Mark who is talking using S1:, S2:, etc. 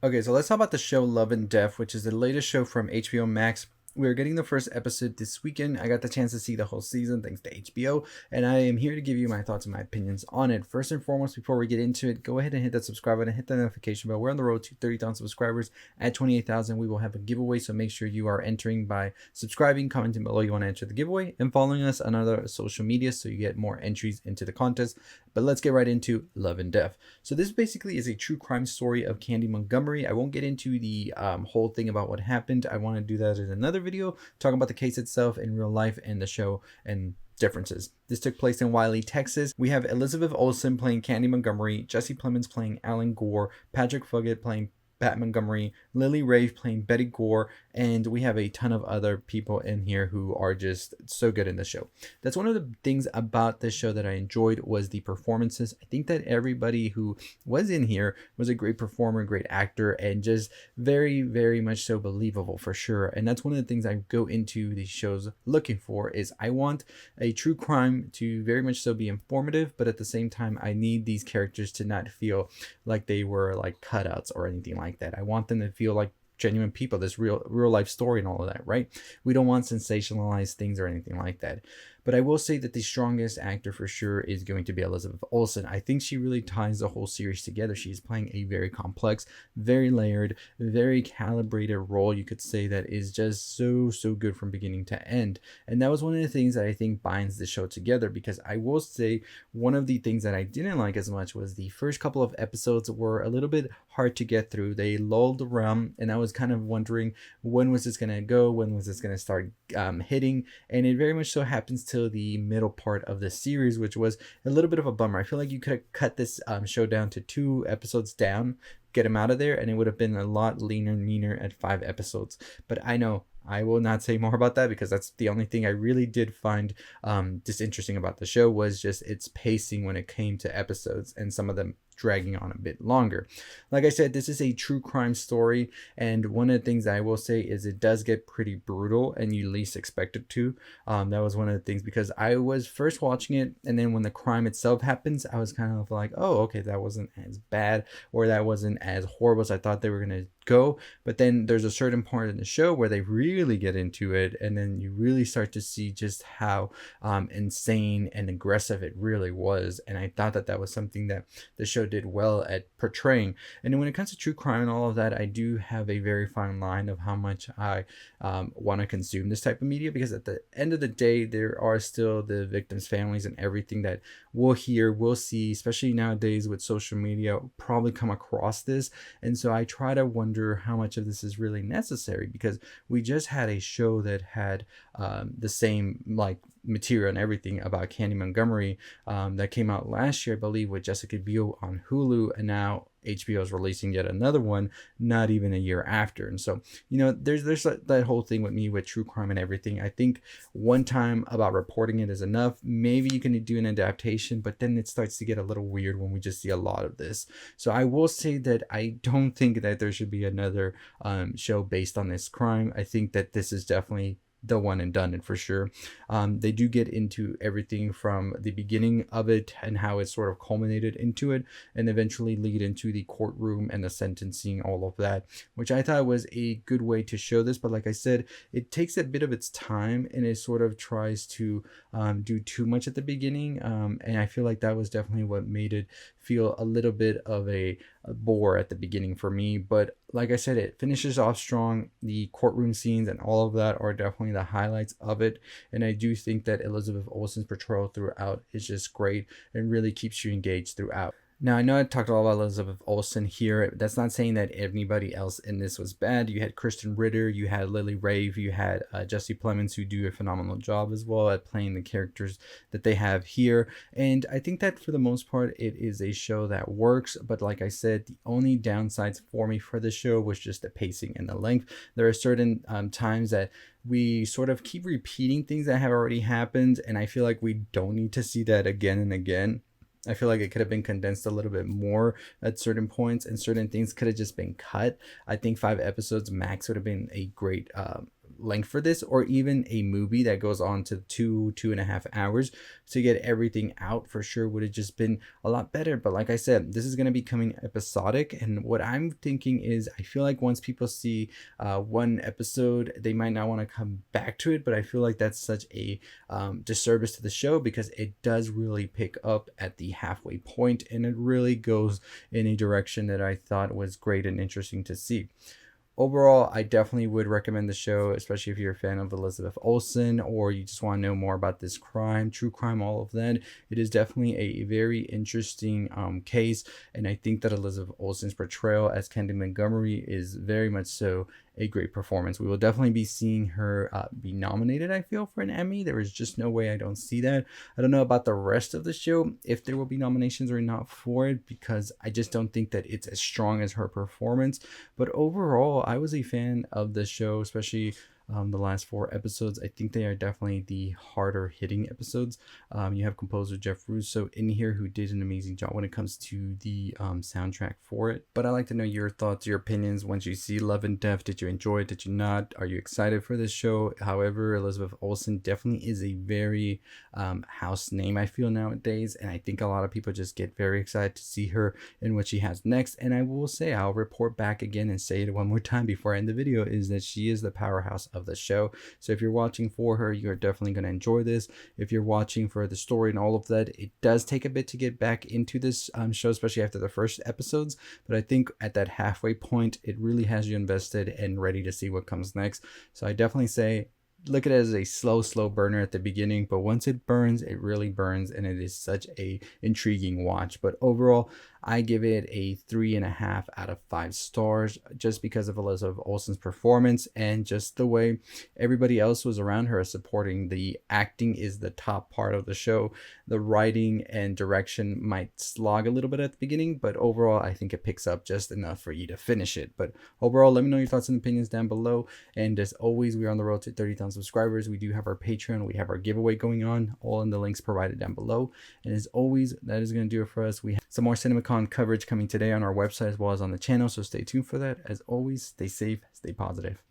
S1: Okay, so let's talk about the show Love and Death, which is the latest show from HBO Max. We're getting the first episode this weekend. I got the chance to see the whole season thanks to HBO, and I am here to give you my thoughts and my opinions on it. First and foremost, before we get into it, go ahead and hit that subscribe button, hit that notification bell. We're on the road to 30,000 subscribers. At 28,000, we will have a giveaway, so make sure you are entering by subscribing, commenting below you want to enter the giveaway, and following us on other social media so you get more entries into the contest. But let's get right into Love and Death. So this basically is a true crime story of Candy Montgomery. I won't get into the whole thing about what happened. I want to do that in another video, talking about the case itself in real life and the show and differences. This took place in Wiley, Texas. We have Elizabeth Olsen playing Candy Montgomery, Jesse Plemons playing Alan Gore, Patrick Fugit playing Pat Montgomery, Rabe playing Betty Gore, and we have a ton of other people in here who are just so good in the show. That's one of the things about this show that I enjoyed was the performances. I think that everybody who was in here was a great performer, great actor, and just very, very much so believable for sure. And that's one of the things I go into these shows looking for is I want a true crime to very much so be informative, but at the same time, I need these characters to not feel like they were like cutouts or anything like that. I want them to feel like genuine people, this real life story and all of that, right? We don't want sensationalized things or anything like that. But I will say that the strongest actor for sure is going to be Elizabeth Olsen. I think she really ties the whole series together. She's playing a very complex, very layered, very calibrated role, you could say, that is just so good from beginning to end. And that was one of the things that I think binds the show together, because I will say one of the things that I didn't like as much was the first couple of episodes were a little bit hard to get through. They lulled around, and I was kind of wondering when was this going to go, when was this going to start hitting, and it very much so happens to the middle part of the series, which was a little bit of a bummer. I feel like you could have cut this show down to 2 episodes down, get them out of there, and it would have been a lot leaner and meaner at 5 episodes. But I know I will not say more about that, because that's the only thing I really did find disinteresting about the show was just its pacing when it came to episodes, and some of them dragging on a bit longer. Like I said, this is a true crime story, and one of the things I will say is it does get pretty brutal, and you least expect it to. That was one of the things, because I was first watching it, and then when the crime itself happens, I was kind of like, oh, okay, that wasn't as bad, or that wasn't as horrible as I thought they were going to go. But then there's a certain part in the show where they really get into it, and then you really start to see just how insane and aggressive it really was. And I thought that that was something that the show did well at portraying. And then when it comes to true crime and all of that, I do have a very fine line of how much I want to consume this type of media, because at the end of the day, there are still the victims' families and everything that we'll hear, we'll see, especially nowadays with social media, probably come across this. And so I try to wonder how much of this is really necessary, because we just had a show that had the same like material and everything about Candy Montgomery that came out last year, I believe, with Jessica Biel on Hulu, and now HBO is releasing yet another one not even a year after. And so, you know, there's that whole thing with me with true crime and everything. I think one time about reporting it is enough. Maybe you can do an adaptation, but then it starts to get a little weird when we just see a lot of this. So I will say that I don't think that there should be another show based on this crime. I think that this is definitely the one and done, and for sure they do get into everything from the beginning of it and how it sort of culminated into it, and eventually lead into the courtroom and the sentencing, all of that, which I thought was a good way to show this. But like I said, it takes a bit of its time, and it sort of tries to do too much at the beginning, and I feel like that was definitely what made it feel a little bit of a bore at the beginning for me. But like I said, it finishes off strong. The courtroom scenes and all of that are definitely the highlights of it, and I do think that Elizabeth Olsen's portrayal throughout is just great and really keeps you engaged throughout. Now, I know I talked all about Elizabeth Olsen here. That's not saying that anybody else in this was bad. You had Krysten Ritter, you had Rabe, you had Jesse Plemons, who do a phenomenal job as well at playing the characters that they have here. And I think that for the most part, it is a show that works. But like I said, the only downsides for me for the show was just the pacing and the length. There are certain times that we sort of keep repeating things that have already happened, and I feel like we don't need to see that again and again. I feel like it could have been condensed a little bit more at certain points, and certain things could have just been cut. I think 5 episodes max would have been a great length for this, or even a movie that goes on to 2.5 hours to get everything out, for sure would have just been a lot better. But like I said, this is going to be coming episodic, and what I'm thinking is I feel like once people see one episode, they might not want to come back to it, but I feel like that's such a disservice to the show, because it does really pick up at the halfway point, and it really goes in a direction that I thought was great and interesting to see. Overall, I definitely would recommend the show, especially if you're a fan of Elizabeth Olsen, or you just want to know more about this crime, true crime, all of that. It is definitely a very interesting case, and I think that Elizabeth Olsen's portrayal as Candy Montgomery is very much so a great performance. We will definitely be seeing her be nominated, I feel, for an Emmy. There is just no way I don't see that. I don't know about the rest of the show, if there will be nominations or not for it, because I just don't think that it's as strong as her performance. But overall, I was a fan of the show, especially the last 4 episodes. I think they are definitely the harder hitting episodes. You have composer Jeff Russo in here, who did an amazing job when it comes to the soundtrack for it. But I'd like to know your thoughts, your opinions once you see Love and Death. Did you enjoy it? Did you not? Are you excited for this show? However, Elizabeth Olsen definitely is a very house name, I feel, nowadays, and I think a lot of people just get very excited to see her in what she has next. And I will say, I'll report back again and say it one more time before I end the video, is that she is the powerhouse of the show. So if you're watching for her, you're definitely going to enjoy this. If you're watching for the story and all of that, it does take a bit to get back into this show, especially after the first episodes, but I think at that halfway point, it really has you invested and ready to see what comes next. So I definitely say look at it as a slow burner at the beginning, but once it burns, it really burns, and it is such a intriguing watch. But overall, I give it a 3.5 out of 5 stars, just because of Elizabeth Olsen's performance and just the way everybody else was around her supporting. The acting is the top part of the show. The writing and direction might slog a little bit at the beginning, but overall, I think it picks up just enough for you to finish it. But overall, let me know your thoughts and opinions down below. And as always, we are on the road to 30,000 subscribers. We do have our Patreon. We have our giveaway going on, all in the links provided down below. And as always, that is going to do it for us. We have some more CinemaCon coverage coming today on our website as well as on the channel, so stay tuned for that. As always, stay safe, stay positive.